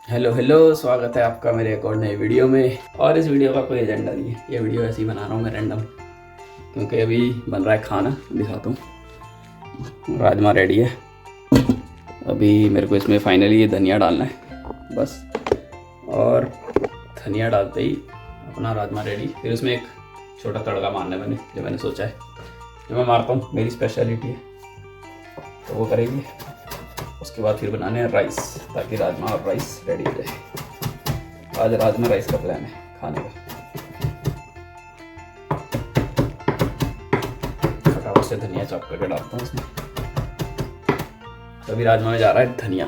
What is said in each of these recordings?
Hello hello, स्वागत है आपका मेरे एक और नए वीडियो में। और इस वीडियो का कोई एजेंडा नहीं है, ये वीडियो ऐसे ही बना रहा हूँ मैं रैंडम, क्योंकि अभी बन रहा है खाना। दिखाता हूँ, राजमा रेडी है। अभी मेरे को इसमें फाइनली ये धनिया डालना है बस, और धनिया डालते ही अपना राजमा रेडी। फिर उसमें एक छोटा तड़का मारना है जो मैंने सोचा है, जो मैं मारता हूँ, मेरी स्पेशलिटी है, तो वो करेंगे। उसके बाद फिर बनाने हैं राइस, ताकि राजमा और राइस रेडी हो जाए। आज राजमा राइस का प्लान है खाने का। फटाफट से धनिया चॉप करके डालता हूँ इसमें। तो अभी राजमा में जा रहा है धनिया।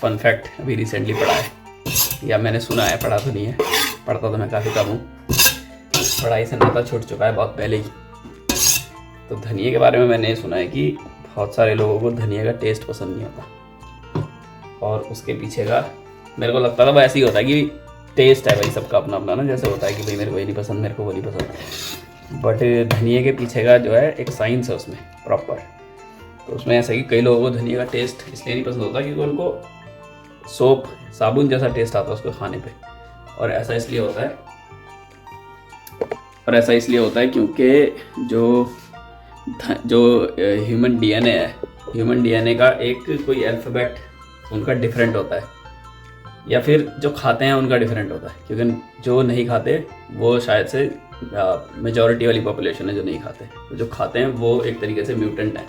फन फैक्ट अभी रिसेंटली पढ़ा है, या मैंने सुना है, पढ़ा तो नहीं है, पढ़ता तो मैं काफ़ी कम हूँ, पढ़ाई से नाता छूट चुका है बहुत पहले ही। तो धनिया के बारे में मैंने सुना है कि बहुत सारे लोगों को धनिया का टेस्ट पसंद नहीं आता, और उसके पीछे का मेरे को लगता था वैसे ही होता है कि टेस्ट है भाई सबका अपना अपना ना, जैसे होता है कि भाई मेरे को ये नहीं पसंद, मेरे को वो नहीं पसंद। बट धनिया के पीछे का जो है एक साइंस है उसमें प्रॉपर। तो उसमें ऐसा कि कई लोगों को धनिया का टेस्ट इसलिए नहीं पसंद होता क्योंकि उनको सोप साबुन जैसा टेस्ट आता है उसको खाने पे। और ऐसा इसलिए होता है क्योंकि जो ह्यूमन डीएनए है, ह्यूमन डीएनए का एक कोई अल्फ़ाबेट उनका डिफरेंट होता है, या फिर जो खाते हैं उनका डिफरेंट होता है। क्योंकि जो नहीं खाते वो शायद से मेजॉरिटी वाली पॉपुलेशन है जो नहीं खाते। तो जो खाते हैं वो एक तरीके से म्यूटेंट है,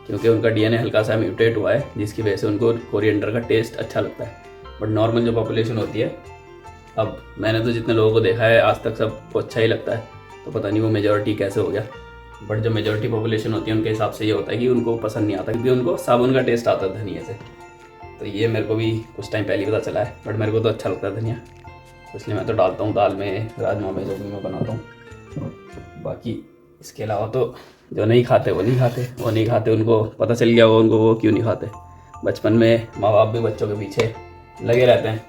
क्योंकि उनका डीएनए हल्का सा म्यूटेट हुआ है, जिसकी वजह से उनको कोरिएंडर का टेस्ट अच्छा लगता है। बट नॉर्मल जो पॉपुलेशन होती है, अब मैंने तो जितने लोगों को देखा है आज तक सबको अच्छा ही लगता है, तो पता नहीं वो मेजॉरिटी कैसे हो गया। बट जो मेजॉरिटी पॉपुलेशन होती है उनके हिसाब से ये होता है कि उनको पसंद नहीं आता, क्योंकि उनको साबुन का टेस्ट आता है धनिया से। तो ये मेरे को भी कुछ टाइम पहले ही पता चला है, बट मेरे को तो अच्छा लगता है धनिया, इसलिए मैं तो डालता हूँ दाल में, राजमा में, जो भी मैं बनाता हूँ। बाकी इसके अलावा तो जो नहीं खाते वो नहीं खाते, उनको पता चल गया वो, उनको वो क्यों नहीं खाते। बचपन में माँ बाप भी बच्चों के पीछे लगे रहते हैं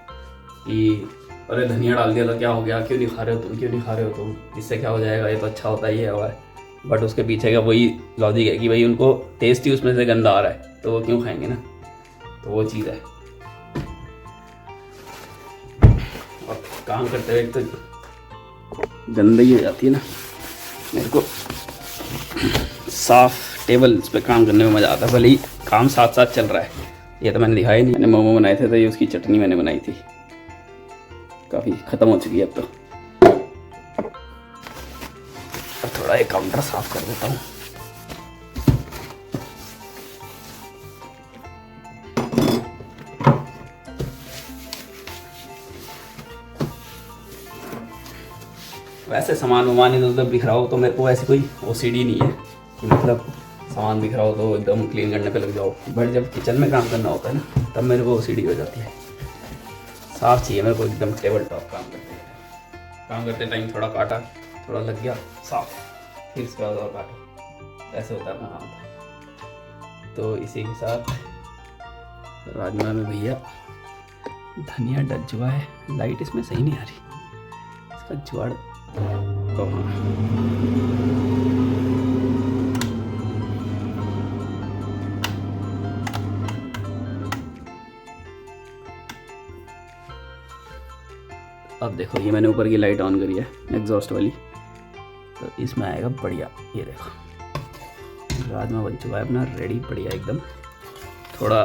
कि अरे धनिया डाल दिया तो क्या हो गया, क्यों नहीं खा रहे हो तुम, इससे क्या हो जाएगा, ये तो अच्छा होता ही है। और बट उसके पीछे का वही लॉजिक है कि भाई उनको टेस्ट ही उसमें से गंदा आ रहा है, तो वो क्यों खाएंगे ना। तो वो चीज़ है। और काम करते हुए तो गंदगी हो जाती है ना, मेरे को साफ टेबल पे काम करने में मज़ा आता है, भले ही काम साथ साथ चल रहा है। ये तो मैंने दिखाया ही नहीं, मैंने मोमो बनाए थे तो ये उसकी चटनी मैंने बनाई थी, काफ़ी ख़त्म हो चुकी है अब तो। और थोड़ा एक काउंटर साफ कर देता हूँ। वैसे सामान वामान इधर उधर बिखरा हो तो मेरे को ऐसी कोई ओसीडी नहीं है कि मतलब सामान बिखरा हो तो एकदम क्लीन करने पे लग जाओ। बट जब किचन में काम करना होता है ना, तब मेरे को ओसीडी हो जाती है। साफ चाहिए मेरे को एकदम टेबल टॉप। काम करते टाइम थोड़ा काटा, थोड़ा लग गया साफ, फिर इसके बाद और काटा, ऐसे होता है अपना काम। तो इसी के साथ राजमा में भैया धनिया डल चुका है। लाइट इसमें सही नहीं आ रही, इसका जुगाड़ अब देखो, ये मैंने ऊपर की लाइट ऑन करी है एग्जॉस्ट वाली, तो इसमें आएगा बढ़िया। ये देखो राजमा बन चुका है अपना रेडी, बढ़िया एकदम। थोड़ा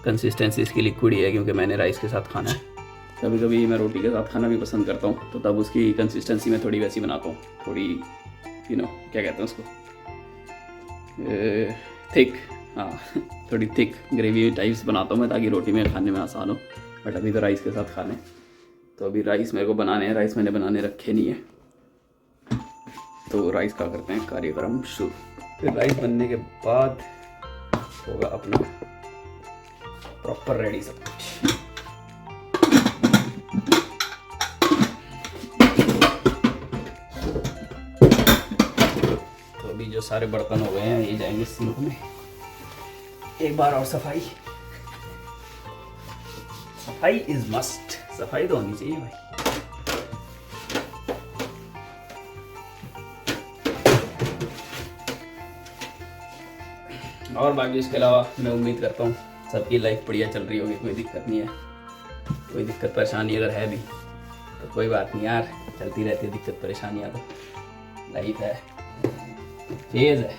कंसिस्टेंसी इसकी लिक्विड ही है, क्योंकि मैंने राइस के साथ खाना है। कभी कभी मैं रोटी के साथ खाना भी पसंद करता हूँ, तो तब उसकी कंसिस्टेंसी में थोड़ी वैसी बनाता हूँ, थोड़ी क्या कहते हैं उसको, थिक, हाँ थोड़ी थिक ग्रेवी टाइप्स बनाता हूँ मैं, ताकि रोटी में खाने में आसान हो। बट अभी तो राइस के साथ खाने, तो अभी राइस मेरे को बनाने हैं। राइस मैंने बनाने रखे नहीं है, तो राइस का करते हैं कार्यक्रम शुरू। फिर राइस बनने के बाद होगा अपना प्रॉपर रेडी सब कुछ। तो अभी जो सारे बर्तन हो गए हैं ये जाएंगे सिंक में। एक बार और सफाई इज मस्ट, सफाई तो होनी चाहिए भाई। और बाकी इसके अलावा मैं उम्मीद करता हूँ सबकी लाइफ बढ़िया चल रही होगी, कोई दिक्कत नहीं है। कोई दिक्कत परेशानी अगर है भी तो कोई बात नहीं यार, चलती रहती है दिक्कत परेशानियाँ, तो लाइफ है, फेज है,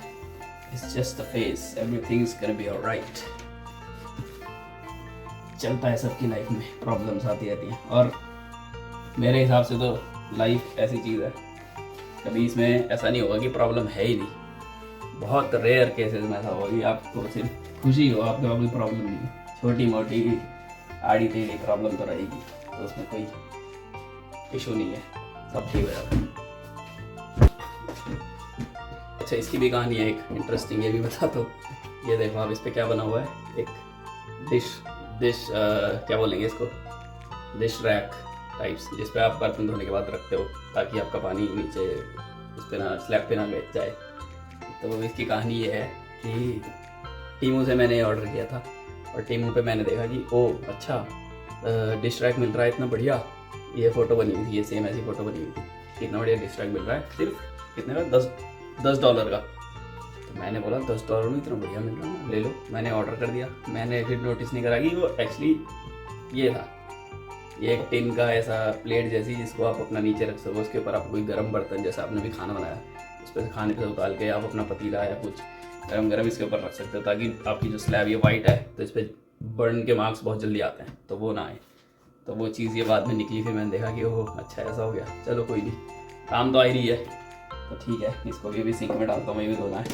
it's just a phase, everything is gonna be alright. चलता है सबकी लाइफ में, प्रॉब्लम्स आती रहती हैं। और मेरे हिसाब से तो लाइफ ऐसी चीज़ है, कभी इसमें ऐसा नहीं होगा कि प्रॉब्लम है ही नहीं। बहुत रेयर केसेस में ऐसा होगा कि आपको सिर्फ खुशी हो, आपके पास कोई प्रॉब्लम नहीं है। छोटी मोटी आड़ी टेढ़ी प्रॉब्लम तो रहेगी, तो उसमें कोई इशू नहीं है, सब ठीक हो जाता है। अच्छा, इसकी भी कहानी है एक इंटरेस्टिंग, ये भी बता दो। ये देखो आप, इस पर क्या बना हुआ है, एक डिश क्या बोलेंगे इसको, डिश रैक टाइप्स, जिस पे आप बर्तन धोने के बाद रखते हो ताकि आपका पानी नीचे उस पर ना, स्लैब पे ना गिर जाए। तो इसकी कहानी ये है कि टीमू से मैंने ऑर्डर किया था, और टीमू पे मैंने देखा कि ओ अच्छा डिश रैक मिल रहा है इतना बढ़िया। ये फ़ोटो बनी हुई थी, ये सेम ऐसी फ़ोटो बनी हुई थी, इतना बढ़िया डिश रैक मिल रहा है, सिर्फ कितने का, $10 का। तो मैंने बोला $10 में इतना बढ़िया मिल रहा है, ले लो। मैंने ऑर्डर कर दिया। मैंने फिर नोटिस नहीं करा कि वो एक्चुअली ये था, ये एक टिन का ऐसा प्लेट जैसी, जिसको आप अपना नीचे रख सको, उसके ऊपर आप कोई गर्म बर्तन जैसा आपने भी खाना बनाया, उस पर खाने से उतार के आप अपना पतीला या कुछ गरम इसके ऊपर रख सकते हो, ताकि आपकी जो स्लैब ये वाइट है तो इस पर बर्न के मार्क्स बहुत जल्दी आते हैं, तो वो ना आए। तो वो चीज़ ये बाद में निकली, फिर मैंने देखा कि ओह अच्छा ऐसा हो गया, चलो कोई नहीं, काम तो आ ही रही है, तो ठीक है। इसको भी सिंक में डालता हूँ, ये भी धोना है।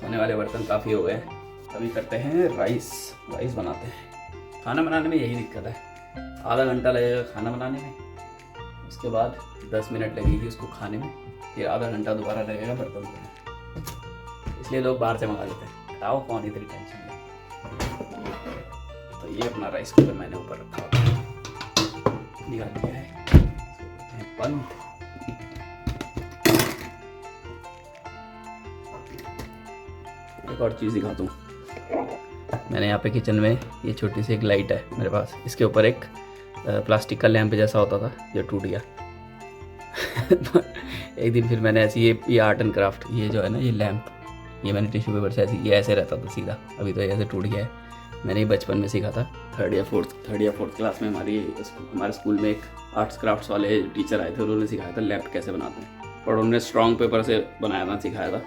धोने वाले बर्तन काफ़ी हो गए हैं। अभी करते हैं राइस बनाते हैं। खाना बनाने में यही दिक्कत है, आधा घंटा लगेगा खाना बनाने में, उसके बाद 10 मिनट लगेगी उसको खाने में, फिर आधा घंटा दोबारा लगेगा बर्तन धोने में। इसलिए लोग बाहर से मंगा लेते हैं, बताओ कौन इतनी टेंशन है। तो ये अपना राइस कुकर मैंने ऊपर रखा हुआ है, निकाल लिया है बंद। एक और चीज़ दिखाता हूँ, मैंने यहाँ पे किचन में ये छोटी सी एक लाइट है मेरे पास, इसके ऊपर एक प्लास्टिक का लैंप जैसा होता था जो टूट गया। एक दिन फिर मैंने ऐसी ये आर्ट एंड क्राफ्ट, ये जो है ना ये लैंप, ये मैंने टिश्यू पेपर से ये ऐसे रहता था सीधा, अभी तो ऐसे टूट गया है। मैंने ये बचपन में सीखा था, थर्ड या फोर्थ क्लास में। हमारे स्कूल में एक आर्ट्स क्राफ्ट्स वाले टीचर आए थे, उन्होंने सिखाया था लैंप कैसे बनाते हैं, और उन्होंने स्ट्रॉन्ग पेपर से बनाया था, सिखाया था।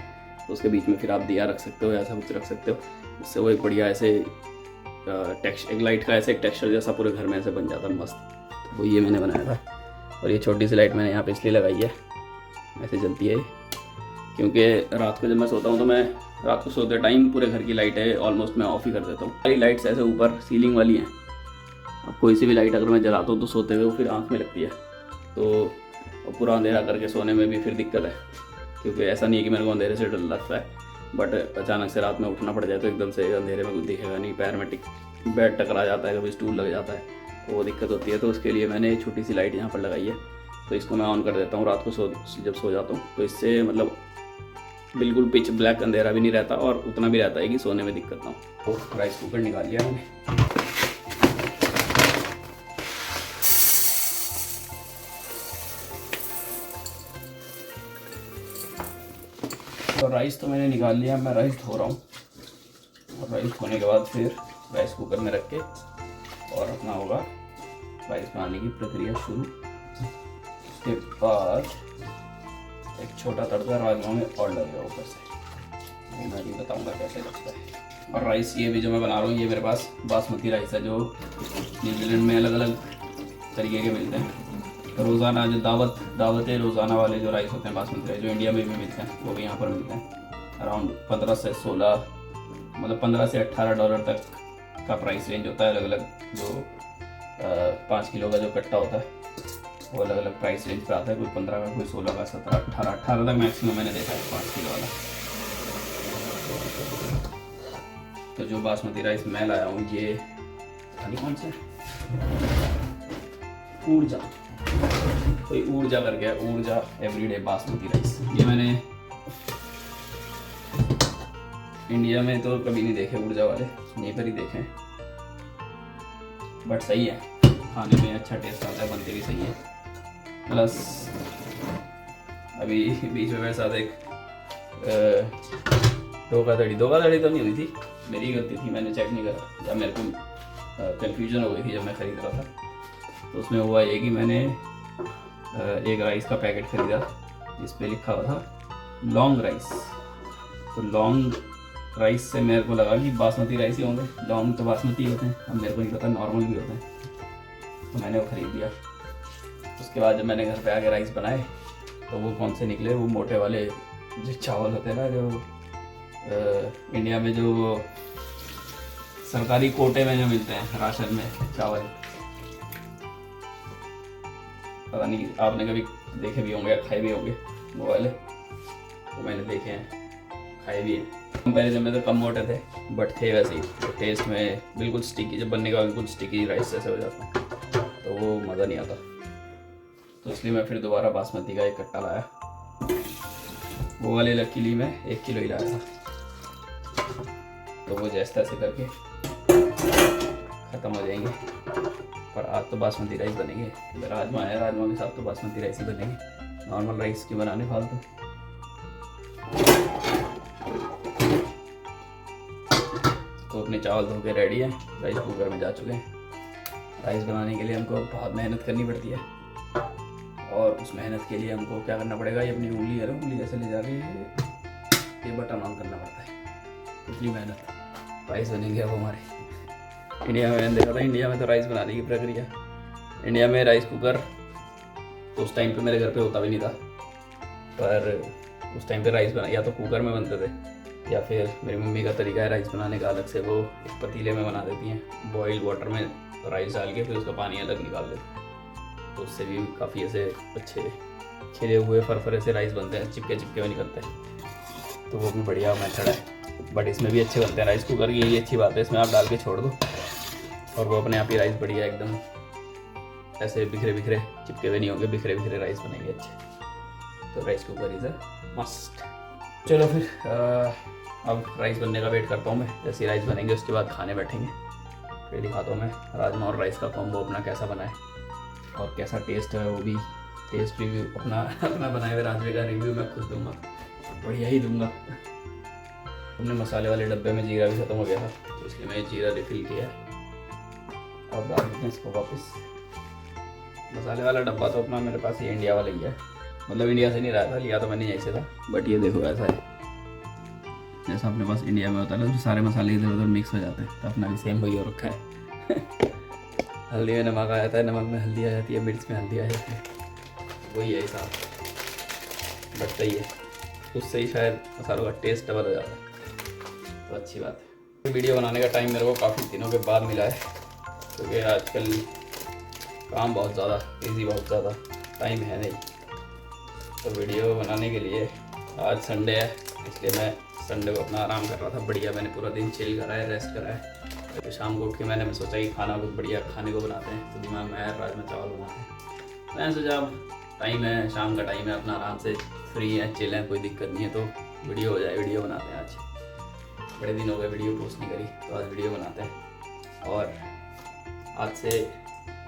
तो उसके बीच में फिर आप दिया रख सकते हो, ऐसा कुछ रख सकते हो, उससे वो एक बढ़िया ऐसे एक लाइट का ऐसे एक टेक्सचर जैसा पूरे घर में ऐसे बन जाता है मस्त। तो वो ये मैंने बनाया था। और ये छोटी सी लाइट मैंने यहाँ पे इसलिए लगाई है, ऐसे जलती है क्योंकि रात को जब मैं सोता हूँ तो मैं रात को सोते टाइम पूरे घर की लाइटें ऑलमोस्ट मैं ऑफ ही कर देता हूँ। सारी लाइट्स ऐसे ऊपर सीलिंग वाली हैं, अब कोई सी भी लाइट अगर मैं जलाता हूँ तो सोते हुए वो फिर आँख में लगती है, तो पूरा अंधेरा करके सोने में भी फिर दिक्कत है, क्योंकि ऐसा नहीं है कि मेरे को अंधेरे से डर लगता है, बट अचानक से रात में उठना पड़ जाए तो एकदम से अंधेरे में कुछ दिखेगा नहीं, पैर में बेड टकरा जाता है, कभी स्टूल लग जाता है, तो वो दिक्कत होती है। तो उसके लिए मैंने छोटी सी लाइट यहाँ पर लगाई है, तो इसको मैं ऑन कर देता हूँ रात को जब सो जाता हूँ, तो इससे मतलब बिल्कुल पिच ब्लैक अंधेरा भी नहीं रहता और उतना भी रहता है कि सोने में दिक्कत ना हो। तो राइस कुकर निकाल लिया मैंने। तो राइस तो मैंने निकाल लिया, मैं राइस धो रहा हूँ, और राइस धोने के बाद फिर राइस कुकर में रख के और अपना होगा राइस बनाने की प्रक्रिया शुरू। उसके बाद एक छोटा तड़का राजमा में और लगेगा ऊपर से, वो मैं भी बताऊंगा कैसे लगता है। और राइस ये भी जो मैं बना रहा हूँ, ये मेरे पास बासमती राइस है, जो न्यूजीलैंड में अलग अलग तरीके के मिलते हैं। रोज़ाना जो दावतें रोज़ाना वाले जो राइस होते हैं बासमती राइस, जो इंडिया में भी मिलते हैं, वो भी यहाँ पर मिलते हैं। अराउंड 15 से 16 मतलब $15 से $18 तक का प्राइस रेंज होता है। अलग अलग जो 5 किलो का जो कट्टा होता है वो अलग अलग प्राइस रेंज पे आता है, कोई 15 का, कोई 16 का, 17, 18 तक मैक्सिमम मैंने देखा है 5 किलो वाला। तो जो बासमती राइस मैं लाया हूँ, ये खाली कौन सा ऊर्जा, कोई ऊर्जा करके है, ऊर्जा एवरीडे बासमती राइस। ये मैंने इंडिया में तो कभी नहीं देखे ऊर्जा वाले, यहीं पर ही देखे हैं, बट सही है, खाने में अच्छा टेस्ट आता है, बनते भी सही है। प्लस अभी बीच में मेरे साथ एक धोखाधड़ी तो नहीं हुई थी, मेरी गलती थी, मैंने चेक नहीं करा या मेरे को कन्फ्यूजन हो गई थी जब मैं ख़रीद रहा था। तो उसमें हुआ ये कि मैंने एक राइस का पैकेट ख़रीदा जिस पे लिखा हुआ था लॉन्ग राइस। तो लॉन्ग राइस से मेरे को लगा कि बासमती राइस ही होंगे, लॉन्ग तो बासमती होते हैं, अब मेरे को नहीं पता नॉर्मल भी होते हैं। तो मैंने वो ख़रीद लिया। उसके बाद जब मैंने घर पे आके राइस बनाए तो वो कौन से निकले, वो मोटे वाले जो चावल होते हैं ना, जो इंडिया में जो सरकारी कोटे में जो मिलते हैं राशन में चावल, पता नहीं आपने कभी देखे भी होंगे, खाए भी होंगे वो वाले। तो मैंने देखे हैं, खाए भी हैं। कंपेरिजन में तो कम मोटे थे बट थे वैसे ही। तो टेस्ट में बिल्कुल स्टिकी, जब बनने का बिल्कुल स्टिकी राइस जैसे हो जाता है तो वो मज़ा नहीं आता। तो इसलिए मैं फिर दोबारा बासमती का एक कट्टा लाया। वो वाले लकीली मैं 1 किलो ही लाया था। तो वो जैसे तैसे करके ख़त्म हो जाएंगे। पर आज तो बासमती राइस बनेंगे। राजमा है, राजमा के साथ तो बासमती राइस ही बनेंगे, नॉर्मल राइस की बनाने फालतू। तो अपने चावल धो के रेडी है, राइस कुकर में जा चुके हैं। राइस बनाने के लिए हमको बहुत मेहनत करनी पड़ती है और उस मेहनत के लिए हमको क्या करना पड़ेगा, ये अपनी उंगली है ना, उंगली ऐसे ले जाके ये बटन ऑन करना पड़ता है। इतनी मेहनत राइस बनेंगे अब हमारे। इंडिया में मैंने देखा था, इंडिया में तो राइस बनाने की प्रक्रिया, इंडिया में राइस कुकर तो उस टाइम पे मेरे घर पे होता भी नहीं था। पर उस टाइम पे राइस बना या तो कुकर में बनते थे या फिर मेरी मम्मी का तरीका है राइस बनाने का अलग से, वो एक पतीले में बना देती हैं, बॉइल वाटर में राइस डाल के फिर उसका पानी अलग निकाल देते हैं। तो उससे भी काफ़ी ऐसे अच्छे खिले हुए फरफरे से राइस बनते हैं, चिपके चिपके हुए निकलते हैं। तो वो भी बढ़िया मेथड है। बट इसमें भी अच्छे बनते हैं राइस कुकर की, यही अच्छी बात है, इसमें आप डाल के छोड़ दो और वो अपने आप ही राइस बढ़िया एकदम ऐसे बिखरे बिखरे चिपके हुए नहीं होंगे, बिखरे बिखरे राइस बनेंगे अच्छे। तो rice cooker is a must. चलो फिर अब राइस बनने का वेट करता हूँ मैं। जैसे राइस बनेंगे उसके बाद खाने बैठेंगे, फिर दिखाता हूँ मैं राजमा और राइस का कॉम्बो अपना कैसा बना है और कैसा टेस्ट है। वो भी टेस्ट रिव्यू अपना बनाए हुए राजमे का रिव्यू मैं खुद दूंगा, बढ़िया ही दूंगा। हमने मसाले वाले डब्बे में जीरा भी ख़त्म हो गया था तो इसलिए मैं जीरा रिफिल किया। अब डाल देते हैं इसको वापस। मसाले वाला डब्बा तो अपना मेरे पास ये इंडिया वाला ही है, मतलब इंडिया से नहीं रहा था, लिया तो मैंने यहीं से था। बट ये देखो ऐसा है जैसा अपने पास इंडिया में होता है ना, तो सारे मसाले इधर उधर मिक्स हो जाते हैं। तो अपना भी सेम वही हो रखा है। हल्दी में नमक आ जाता है, नमक में हल्दी आ जाती है, मिर्च में हल्दी आ जाती है, वही है हिसाब। बट सही है, उससे ही शायद मसालों का टेस्ट डबल हो जाता है, तो अच्छी बात है। वीडियो बनाने का टाइम मेरे को काफ़ी दिनों के बाद मिला है क्योंकि आजकल काम बहुत ज़्यादा, बिजी बहुत ज़्यादा, टाइम है नहीं। तो वीडियो बनाने के लिए आज संडे है इसलिए मैं संडे को अपना आराम कर रहा था। बढ़िया मैंने पूरा दिन चिल करा है, रेस्ट करा है। तो शाम को उठ के मैंने सोचा कि खाना कुछ बढ़िया खाने को बनाते हैं, तो दिमाग में आया राजमा चावल बनाते हैं। मैंने सोचा अब टाइम है, शाम का टाइम है, अपना आराम से फ्री है, चिल है, कोई दिक्कत नहीं है, तो वीडियो हो जाए, वीडियो बनाते हैं आज। बड़े दिन हो गए वीडियो पोस्ट नहीं करी, तो आज वीडियो बनाते हैं। और आज से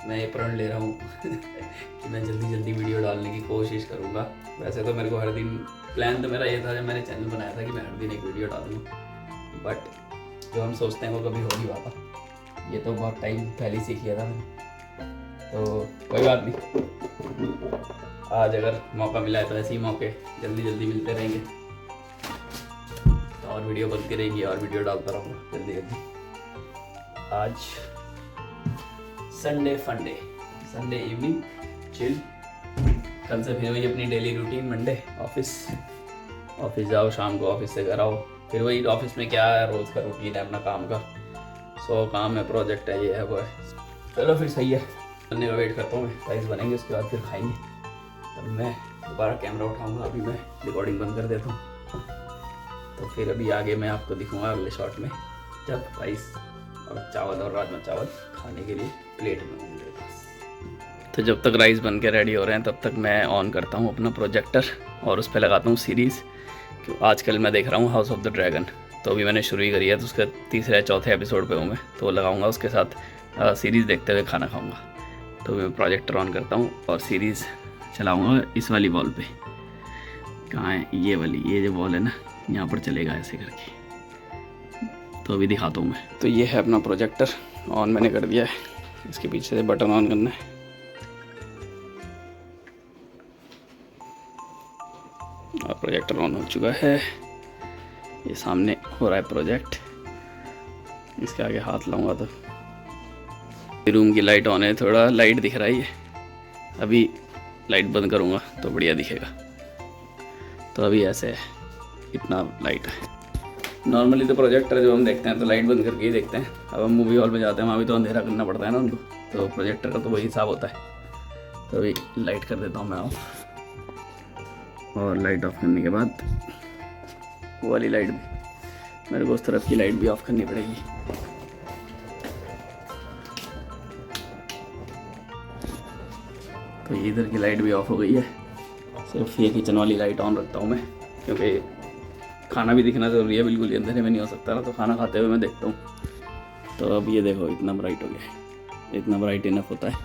मैं ये प्रण ले रहा हूँ कि मैं जल्दी जल्दी वीडियो डालने की कोशिश करूँगा। वैसे तो मेरे को हर दिन प्लान तो मेरा ये था, जब मैंने चैनल बनाया था कि मैं हर दिन एक वीडियो डालूँ, बट जो हम सोचते हैं वो कभी हो नहीं पाता। ये तो बहुत टाइम पहले सीख लिया था मैंने, तो कोई बात नहीं। आज अगर मौका मिला है तो ऐसे ही मौके जल्दी जल्दी मिलते रहेंगे, तो और वीडियो बनती रहेंगी और वीडियो डालता रहूँगा जल्दी जल्दी। आज संडे फंडे, संडे इवनिंग चिल। कल से फिर वही अपनी डेली रूटीन, मंडे ऑफिस जाओ, शाम को ऑफिस से घर आओ, फिर वही ऑफिस में क्या है, रोज़ का रूटीन है अपना काम का। 100 काम है, प्रोजेक्ट है, ये है वो है। चलो फिर सही है, बनने का वेट करता हूँ मैं। राइस बनेंगे उसके बाद फिर खाएंगे, तब मैं दोबारा कैमरा उठाऊँगा। अभी मैं रिकॉर्डिंग बंद कर देता हूँ, तो फिर अभी आगे मैं आपको दिखूँगा अगले शॉट में, जब राइस और चावल और राजमा चावल खाने के लिए प्लेट में होंगे मेरे पास। तो जब तक राइस बन के रेडी हो रहे हैं तब तक मैं ऑन करता हूँ अपना प्रोजेक्टर और उस पर लगाता हूँ सीरीज़। आजकल मैं देख रहा हूँ हाउस ऑफ द ड्रैगन, तो अभी मैंने शुरू ही करी है, तो उसके 3 या 4 एपिसोड पे हूँ मैं, तो वो लगाऊंगा, उसके साथ सीरीज़ देखते हुए खाना खाऊंगा। तो मैं प्रोजेक्टर ऑन करता हूँ और सीरीज़ चलाऊँगा इस वाली वॉल पे। कहाँ है ये वाली, ये जो वॉल है ना, यहाँ पर चलेगा ऐसे करके। तो अभी दिखाता हूँ मैं। तो ये है अपना प्रोजेक्टर, ऑन मैंने कर दिया है। इसके पीछे से बटन ऑन करना है। और प्रोजेक्टर ऑन हो चुका है। ये सामने हो रहा है प्रोजेक्ट। इसके आगे हाथ लाऊंगा तो रूम की लाइट ऑन है, थोड़ा लाइट दिख रहा है। अभी लाइट बंद करूंगा तो बढ़िया दिखेगा। तो अभी ऐसे है, इतना लाइट है। नॉर्मली तो प्रोजेक्टर जो हम देखते हैं तो लाइट बंद करके ही देखते हैं। अब हम मूवी हॉल में जाते हैं, वहाँ भी तो अंधेरा करना पड़ता है ना उनको, तो प्रोजेक्टर का तो वही हिसाब होता है। तो अभी लाइट कर देता हूँ मैं ऑफ। और लाइट ऑफ करने के बाद वो वाली लाइट भी, मेरे को उस तरफ की लाइट भी ऑफ करनी पड़ेगी। तो ये इधर की लाइट भी ऑफ हो गई है। सिर्फ ये किचन वाली लाइट ऑन रखता हूँ मैं, क्योंकि खाना भी दिखना ज़रूरी है। बिल्कुल ही अंधेरे में नहीं हो सकता ना, तो खाना खाते हुए मैं देखता हूँ। तो अब ये देखो इतना ब्राइट हो गया है, इतना ब्राइट इनफ होता है।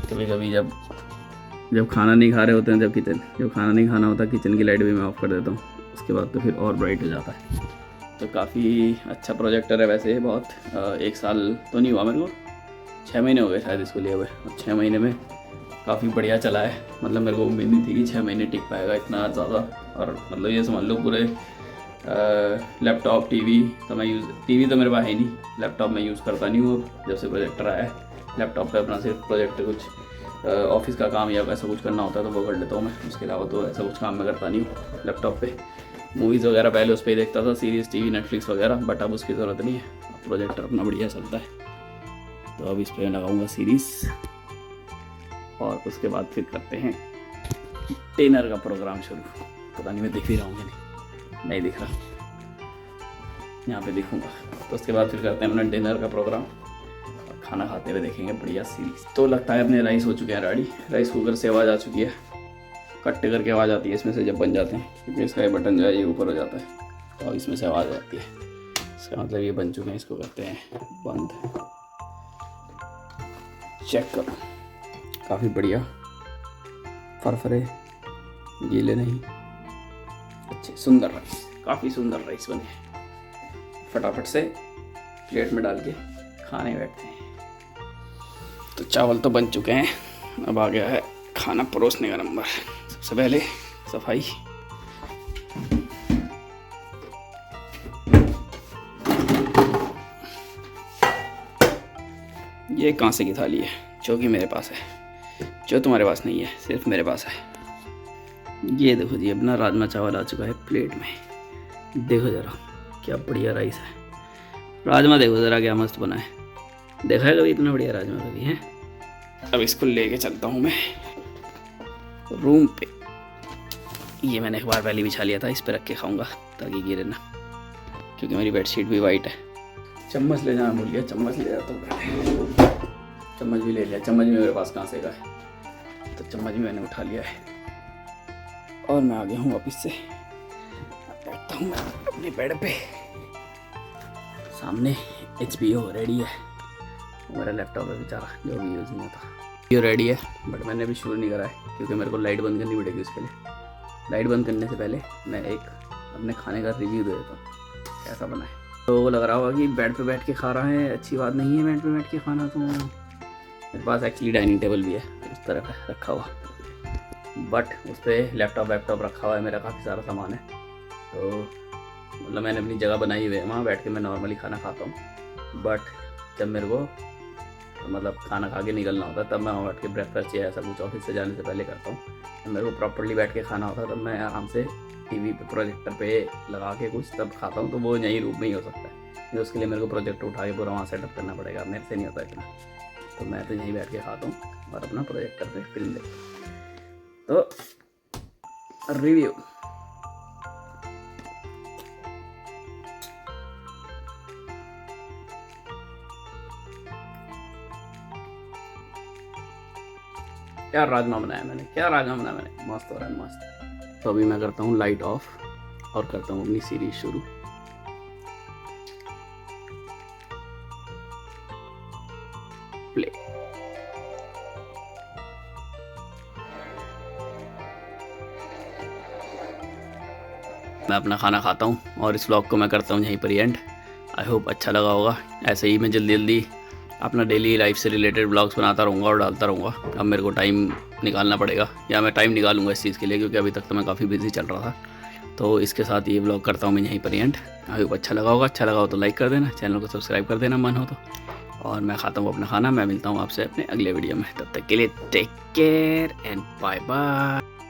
कभी कभी जब खाना नहीं खा रहे होते हैं, जब खाना नहीं खाना होता, किचन की लाइट भी मैं ऑफ़ कर देता हूँ। उसके बाद तो फिर और ब्राइट हो जाता है। तो काफ़ी अच्छा प्रोजेक्टर है वैसे। बहुत 1 साल तो नहीं हुआ मेरे को, 6 महीने हो गए शायद इसको लिए हुए। और 6 महीने में काफ़ी बढ़िया चला है। मतलब मेरे को उम्मीद नहीं थी कि 6 महीने टिक पाएगा इतना ज़्यादा। और मतलब ये समझ लो पूरे लैपटॉप, टीवी तो मैं टीवी तो मेरे पास है नहीं, लैपटॉप मैं यूज़ करता नहीं हूँ जब से प्रोजेक्टर आया है। लैपटॉप पे अपना सिर्फ प्रोजेक्ट कुछ ऑफिस का काम या ऐसा कुछ करना होता है तो वो कर लेता हूँ मैं। उसके अलावा तो ऐसा कुछ काम मैं करता नहीं हूँ लैपटॉप पे। मूवीज़ वगैरह पहले उस पर ही देखता था, सीरीज़, टीवी, नेटफ्लिक्स वगैरह, बट अब उसकी ज़रूरत नहीं है। प्रोजेक्टर अपना बढ़िया चलता है। तो अब इस पर लगाऊँगा सीरीज़ और उसके बाद फिर करते हैं डिनर का प्रोग्राम शुरू। पता नहीं मैं दिख भी रहा हूँ कि नहीं दिख रहा, यहाँ पे दिखूँगा। तो उसके बाद फिर करते हैं अपना डिनर का प्रोग्राम और खाना खाते हुए देखेंगे बढ़िया सीरीज। तो लगता है अपने राइस हो चुके हैं रेडी। राइस कुकर से आवाज़ आ चुकी है, कट्टे करके आवाज़ आती है इसमें से जब बन जाते हैं, क्योंकि इसका ये बटन जो है ये ऊपर हो जाता है तो इसमें से आवाज़ आती है। इसका मतलब ये बन चुके हैं। इसको करते हैं बंद। चेक करो, काफ़ी बढ़िया, फरफरे गीले नहीं, अच्छे सुंदर राइस, काफ़ी सुंदर राइस बने। फटाफट से प्लेट में डाल के खाने बैठते हैं। तो चावल तो बन चुके हैं, अब आ गया है खाना परोसने का नंबर। सबसे पहले सफाई। ये कांसे की थाली है जो कि मेरे पास है, जो तुम्हारे पास नहीं है, सिर्फ मेरे पास है। ये देखो जी, अपना राजमा चावल आ चुका है प्लेट में। देखो ज़रा क्या बढ़िया राइस है। राजमा देखो ज़रा क्या मस्त बना है। देखा है कभी इतना बढ़िया राजमा कभी है? अब इसको लेके चलता हूँ मैं रूम पे। ये मैंने एक बार पहले बिछा लिया था, इस पे रख के खाऊंगा ताकि गिरे ना, क्योंकि मेरी बेडशीट भी वाइट है। चम्मच ले जाना भूल गया, चम्मच ले जाता हूँ। चम्मच भी ले लिया, चम्मच भी मेरे पास कांसे का है, तो चम्मच भी मैंने उठा लिया है। और मैं आ गया हूँ वापस से, बैठता हूँ मैं अपने बेड पे। सामने HBO रेडी है, मेरा लैपटॉप है बेचारा जो भी यूज़ नहीं होता। ये रेडी है बट मैंने अभी शुरू नहीं करा है, क्योंकि मेरे को लाइट बंद करनी पड़ेगी। उसके लिए लाइट बंद करने से पहले मैं एक अपने खाने का रिव्यू दे देता हूँ कैसा बना है। तो लग रहा होगा कि बेड पे बैठ के खा रहा है, अच्छी बात नहीं है बेड पे बैठ के खाना। तो मेरे पास एक्चुअली डाइनिंग टेबल भी है उस तरफ है रखा हुआ, बट उस पर लैपटॉप रखा हुआ है, मेरा काफ़ी सारा सामान है। तो मतलब मैंने अपनी जगह बनाई हुई है, वहाँ बैठ के मैं नॉर्मली खाना खाता हूँ। बट जब मेरे को मतलब खाना खा के निकलना होता है तब मैं वहाँ बैठ के ब्रेकफास्ट या ऐसा कुछ ऑफिस से जाने से पहले करता हूँ। जब मेरे को प्रॉपर्ली बैठ के खाना होता है तब मैं आराम से टीवी पे प्रोजेक्टर पे लगा के कुछ तब खाता हूँ। तो वो यहीं रूम में ही हो सकता है, तो उसके लिए मेरे को प्रोजेक्टर उठा के पूरा वहाँ सेटअप करना पड़ेगा, मेरे से नहीं होता इतना। तो मैं तो यहीं बैठ के खाता हूँ और अपना प्रोजेक्टर पे फिल्म देखता हूँ। तो रिव्यू क्या राजमा बनाया मैंने, मस्त हो रहा है, मस्त। तो अभी मैं करता हूँ लाइट ऑफ और करता हूँ अपनी सीरीज शुरू। प्ले। मैं अपना खाना खाता हूँ और इस व्लॉग को मैं करता हूँ यहीं पर एंड। आई होप अच्छा लगा होगा। ऐसे ही मैं जल्दी जल्दी अपना डेली लाइफ से रिलेटेड व्लॉग्स बनाता रहूँगा और डालता रहूँगा। अब मेरे को टाइम निकालना पड़ेगा, या मैं टाइम निकालूंगा इस चीज़ के लिए, क्योंकि अभी तक तो मैं काफ़ी बिजी चल रहा था। तो इसके साथ ये व्लॉग करता हूँ मैं यहीं पर एंड। आई होप अच्छा लगा होगा। अच्छा लगा हो तो लाइक कर देना, चैनल को सब्सक्राइब कर देना मन हो तो। और मैं खाता हूँ अपना खाना। मैं मिलता हूँ आपसे अपने अगले वीडियो में। तब तक के लिए take care and bye bye.